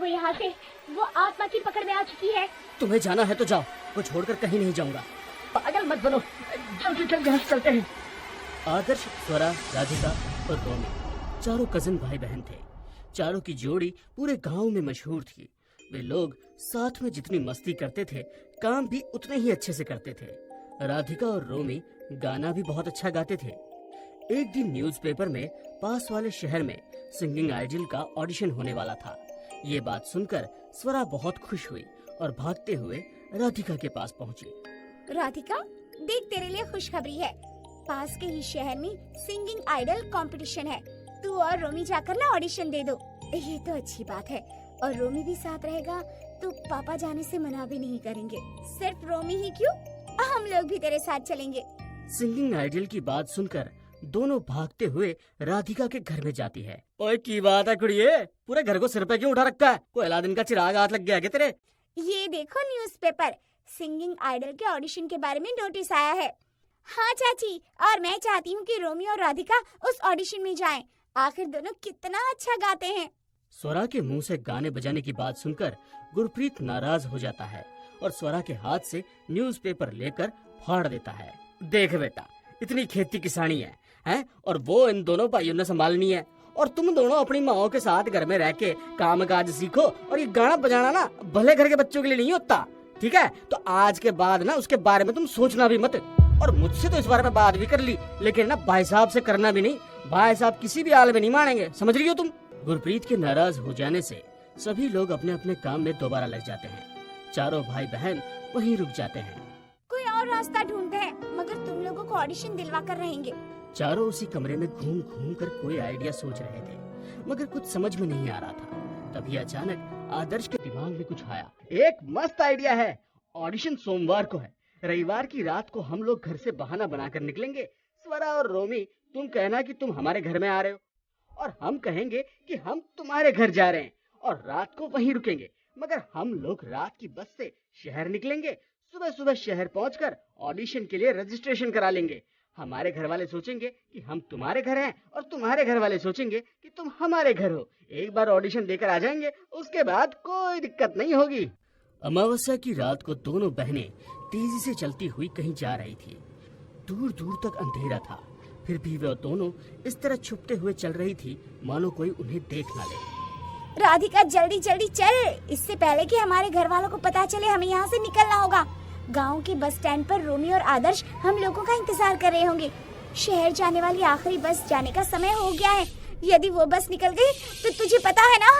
वो यहाँ से, वो आत्मा की पकड़ में आ चुकी है। तुम्हें जाना है तो जाओ, वो छोड़कर कहीं नहीं जाऊंगा। पागल मत बनो, जल्दी चल यहाँ से चलते हैं। आदर्श, स्वरा, राधिका और रोमी चारों कजिन भाई बहन थे। चारों की जोड़ी पूरे गांव में मशहूर थी। वे लोग साथ में जितनी मस्ती करते थे, काम भी उतने ही अच्छे से करते थे। राधिका और रोमी गाना भी बहुत अच्छा गाते थे। एक दिन न्यूज़पेपर में पास वाले शहर में सिंगिंग आइडल का ऑडिशन होने वाला था। ये बात सुनकर स्वरा बहुत खुश हुई और भागते हुए राधिका के पास पहुंची। राधिका, देख तेरे लिए खुशखबरी है। पास के ही शहर में सिंगिंग आइडल कंपटीशन है। तू और रोमी जाकर ना ऑडिशन दे दो। ये तो अच्छी बात है, और रोमी भी साथ रहेगा तो पापा जाने से मना भी नहीं करेंगे। सिर्फ रोमी ही क्यों, हम लोग भी तेरे साथ चलेंगे। सिंगिंग आइडल की बात सुनकर दोनों भागते हुए राधिका के घर में जाती है। ओए की बात है कुड़िए, पूरे घर को सिर पे क्यों उठा रखा है? कोई अलादीन का चिराग हाथ लग गया क्या तेरे? ये देखो न्यूज़पेपर, सिंगिंग आइडल के ऑडिशन के बारे में नोटिस आया है। हाँ चाची, और मैं चाहती हूँ कि रोमी और राधिका उस ऑडिशन में जाएं। आखिर दोनों कितना अच्छा गाते हैं। स्वरा के मुंह से गाने बजाने की बात सुनकर गुरप्रीत नाराज हो जाता है और स्वरा के हाथ से न्यूज़पेपर लेकर फाड़ देता है। देख बेटा, इतनी खेती किसानी है और वो इन दोनों भाइयों ने संभालनी है, और तुम दोनों अपनी माओ के साथ घर में रह के काम काज सीखो। और ये गाना बजाना ना भले घर के बच्चों के लिए नहीं होता, ठीक है? तो आज के बाद ना उसके बारे में तुम सोचना भी मत। और मुझसे तो इस बारे में बात भी कर ली, लेकिन ना भाई साहब से करना भी नहीं। भाई साहब किसी भी हाल में नहीं मानेंगे, समझ रही हो तुम? गुरप्रीत के नाराज हो जाने से सभी लोग अपने अपने काम में दोबारा लग जाते हैं। चारों भाई बहन वहीं रुक जाते हैं। कोई और रास्ता ढूंढते हैं, मगर तुम लोगों को ऑडिशन दिलवा कर रहेंगे। चारों उसी कमरे में घूम घूम कर कोई आइडिया सोच रहे थे, मगर कुछ समझ में नहीं आ रहा था। तभी अचानक आदर्श के दिमाग में कुछ आया। एक मस्त आइडिया है, ऑडिशन सोमवार को है। रविवार की रात को हम लोग घर से बहाना बनाकर निकलेंगे। स्वरा और रोमी, तुम कहना कि तुम हमारे घर में आ रहे हो, और हम कहेंगे कि हम तुम्हारे घर जा रहे हैं, और रात को वहीं रुकेंगे। मगर हम लोग रात की बस से शहर निकलेंगे। सुबह सुबह शहर पहुंचकर ऑडिशन के लिए रजिस्ट्रेशन करा लेंगे। हमारे घर वाले सोचेंगे कि हम तुम्हारे घर हैं, और तुम्हारे घर वाले सोचेंगे कि तुम हमारे घर हो। एक बार ऑडिशन देकर आ जाएंगे, उसके बाद कोई दिक्कत नहीं होगी। अमावस्या की रात को दोनों बहनें तेजी से चलती हुई कहीं जा रही थी। दूर दूर तक अंधेरा था, फिर भी वे दोनों इस तरह छुपते हुए चल रही थी मानो कोई उन्हें देख ना ले। राधिका, जल्दी जल्दी चल, इससे पहले कि हमारे घर वालों को पता चले हमें यहाँ से निकलना होगा। गांव के बस स्टैंड पर रोमी और आदर्श हम लोगों का इंतजार कर रहे होंगे। शहर जाने वाली आखिरी बस जाने का समय हो गया है। यदि वो बस निकल गई तो तुझे पता है ना।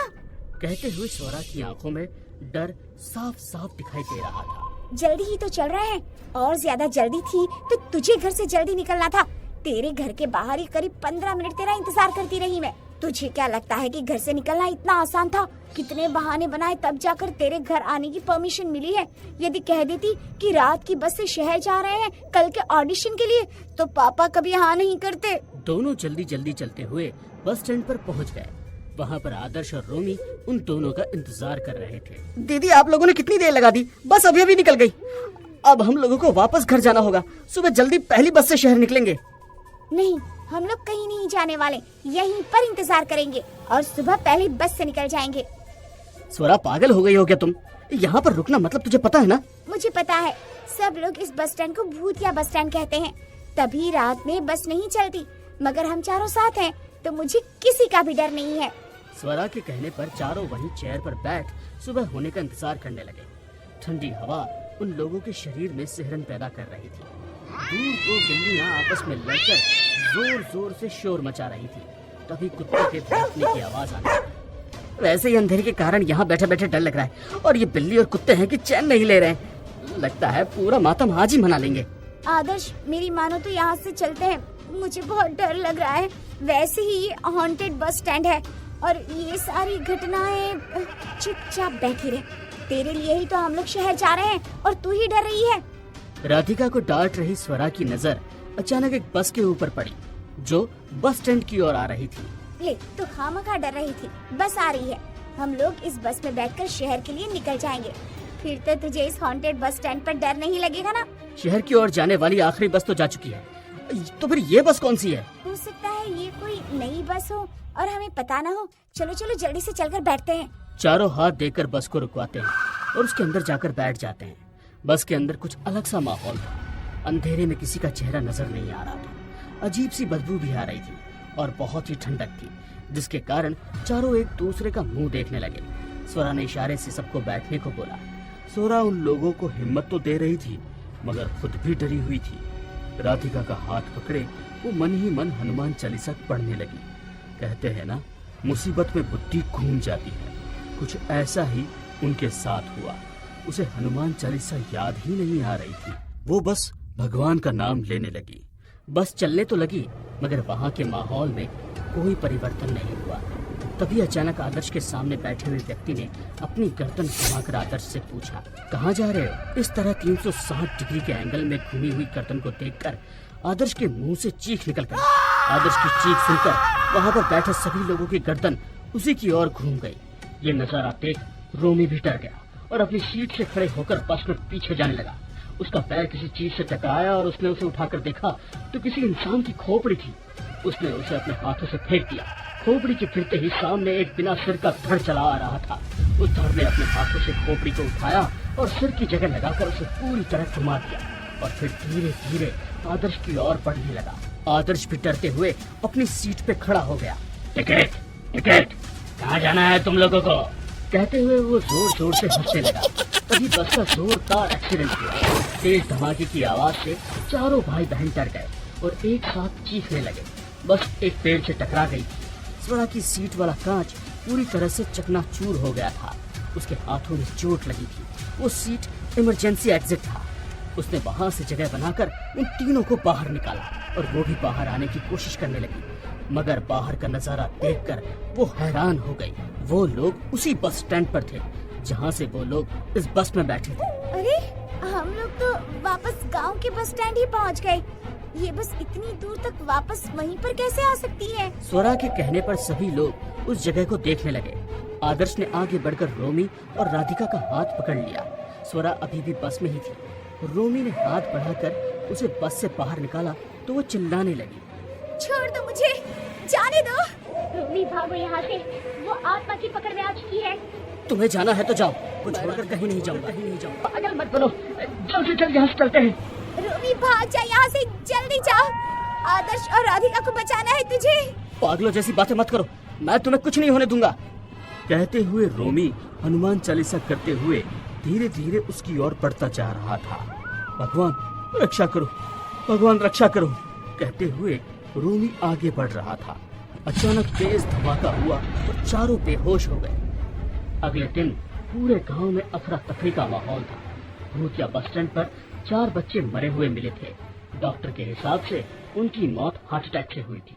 कहते हुए स्वरा की आंखों में डर साफ साफ दिखाई दे रहा था। जल्दी ही तो चल रहे हैं, और ज्यादा जल्दी थी तो तुझे घर से जल्दी निकलना था। तेरे घर के बाहर ही करीब 15 मिनट तेरा इंतजार करती रही मैं। तुझे क्या लगता है कि घर से निकलना इतना आसान था? कितने बहाने बनाए तब जाकर तेरे घर आने की परमिशन मिली है। यदि कह देती कि रात की बस से शहर जा रहे हैं कल के ऑडिशन के लिए, तो पापा कभी हाँ नहीं करते। दोनों जल्दी जल्दी चलते हुए बस स्टैंड पर पहुंच गए। वहाँ पर आदर्श और रोमी उन दोनों का इंतजार कर रहे थे। दीदी, आप लोगों ने कितनी देर लगा दी? बस अभी अभी निकल गई। अब हम लोगों को वापस घर जाना होगा। सुबह जल्दी पहली बस से शहर निकलेंगे। नहीं, हम लोग कहीं नहीं जाने वाले, यहीं पर इंतजार करेंगे और सुबह पहली बस से निकल जाएंगे। स्वरा, पागल हो गई हो क्या तुम? यहाँ पर रुकना मतलब तुझे पता है ना? मुझे पता है, सब लोग इस बस स्टैंड को भूतिया बस स्टैंड कहते हैं। तभी रात में बस नहीं चलती, मगर हम चारों साथ हैं तो मुझे किसी का भी डर नहीं है। स्वरा के कहने पर चारों वहीं चेयर पर बैठ सुबह होने का इंतजार करने लगे। ठंडी हवा उन लोगों के शरीर में सिहरन पैदा कर रही थी। दूर दो बिल्लियां आपस में लड़कर जोर जोर से शोर मचा रही थी। तभी कुत्ते के भौंकने की आवाज आने लगी। वैसे ही अंधेरे के कारण यहाँ बैठे बैठे डर लग रहा है, और ये बिल्ली और कुत्ते हैं कि चैन नहीं ले रहे हैं। लगता है पूरा मातम आज ही मना लेंगे। आदर्श, मेरी मानो तो यहाँ से चलते हैं, मुझे बहुत डर लग रहा है। वैसे ही ये हॉन्टेड बस स्टैंड है और ये सारी घटनाएं। चुपचाप बैठी रहे, तेरे लिए ही तो हम लोग शहर जा रहे हैं और तू ही डर रही है। राधिका को डांट रही स्वरा की नजर अचानक एक बस के ऊपर पड़ी जो बस स्टैंड की ओर आ रही थी। ले, तो खामखा डर रही थी, बस आ रही है। हम लोग इस बस में बैठकर शहर के लिए निकल जाएंगे। फिर तो तुझे इस हॉन्टेड बस स्टैंड पर डर नहीं लगेगा ना? शहर की ओर जाने वाली आखिरी बस तो जा चुकी है, तो फिर ये बस कौन सी है? हो सकता है ये कोई नई बस हो और हमें पता ना हो। चलो चलो जल्दी से चलकर बैठते हैं। चारों हाथ देकर बस को रुकवाते हैं और उसके अंदर जाकर बैठ जाते हैं। बस के अंदर कुछ अलग सा माहौल था। अंधेरे में किसी का चेहरा नजर नहीं आ रहा था। अजीब सी बदबू भी आ रही थी और बहुत ही ठंडक थी, जिसके कारण चारों एक दूसरे का मुंह देखने लगे। स्वरा ने इशारे से सबको बैठने को बोला। स्वरा उन लोगों को हिम्मत तो दे रही थी, मगर खुद भी डरी हुई थी। राधिका का हाथ पकड़े वो मन ही मन हनुमान चालीसा पढ़ने लगी। कहते हैं ना, मुसीबत में बुद्धि घूम जाती है। कुछ ऐसा ही उनके साथ हुआ। उसे हनुमान चालीसा याद ही नहीं आ रही थी। वो बस भगवान का नाम लेने लगी। बस चलने तो लगी, मगर वहां के माहौल में कोई परिवर्तन नहीं हुआ। तभी अचानक आदर्श के सामने बैठे हुए व्यक्ति ने अपनी गर्दन घुमाकर आदर्श से पूछा, कहाँ जा रहे हो? इस तरह 360 डिग्री के एंगल में घूमी हुई गर्दन को देखकर आदर्श के मुंह से चीख निकल गई। आदर्श की चीख सुनकर वहां पर बैठे सभी लोगों की गर्दन उसी की ओर घूम गई। ये नजारा देख रोमी भी डर गया और अपनी सीट से खड़े होकर बस में पीछे जाने लगा। उसका पैर किसी चीज से टकराया और उसने उसे उठाकर देखा तो किसी इंसान की खोपड़ी थी। उसने उसे अपने हाथों से फेंक दिया। खोपड़ी के फिरते ही सामने एक बिना सिर का धड़ चला आ रहा था। उस धड़ ने अपने हाथों से खोपड़ी को उठाया और सिर की जगह लगाकर उसे पूरी तरह घुमा दिया और फिर धीरे धीरे आदर्श की ओर बढ़ने लगा। आदर्श भी डरते हुए अपनी सीट पे खड़ा हो गया। टिकट टिकट, कहाँ जाना है तुम लोगों को? कहते हुए वो जोर जोर से हंसने लगा। तभी बस का जोरदार एक्सीडेंट हुआ। तेज धमाके की आवाज से चारों भाई बहन डर गए और एक साथ चीखने लगे। बस एक पेड़ से टकरा गई। स्वरा की सीट वाला कांच पूरी तरह से चकनाचूर हो गया था। उसके हाथों में चोट लगी थी। वो सीट इमरजेंसी एग्जिट था। उसने वहां से जगह बनाकर उन तीनों को बाहर निकाला और वो भी बाहर आने की कोशिश करने लगी, मगर बाहर का नजारा देखकर वो हैरान हो गई। वो लोग उसी बस स्टैंड पर थे जहाँ से वो लोग इस बस में बैठे थे। अरे हम लोग तो वापस गांव के बस स्टैंड ही पहुंच गए। ये बस इतनी दूर तक वापस वहीं पर कैसे आ सकती है? स्वरा के कहने पर सभी लोग उस जगह को देखने लगे। आदर्श ने आगे बढ़कर रोमी और राधिका का हाथ पकड़ लिया। स्वरा अभी भी बस में ही थी। रोमी ने हाथ बढ़ाकर उसे बस से बाहर निकाला तो वो चिल्लाने लगी, छोड़ दो मुझे, जाने दो। रोमी भागो यहाँ से, वो आत्मा की पकड़ में आ चुकी है। तुम्हें जाना है तो जाओ, वो छोड़कर कहीं नहीं जाऊंगा, कहीं नहीं जाऊंगा। पागल मत बनो, जल्द से जल्द यहाँ से चलते हैं। रोमी भाग जा यहाँ से, जल्दी जा। आदर्श और राधिका को बचाना है तुझे। पागलों जैसी बातें मत करो, मैं तुम्हें कुछ नहीं होने दूंगा। कहते हुए रोमी हनुमान चालीसा करते हुए धीरे धीरे उसकी ओर बढ़ता जा रहा था। भगवान रक्षा करो, भगवान रक्षा करो, कहते हुए रोमी आगे बढ़ रहा था। अचानक तेज धमाका हुआ और चारों बेहोश हो गए। अगले दिन पूरे गांव में अफरा तफरी का माहौल था। भूतिया बस स्टैंड पर 4 बच्चे मरे हुए मिले थे। डॉक्टर के हिसाब से उनकी मौत हार्ट अटैक से हुई थी।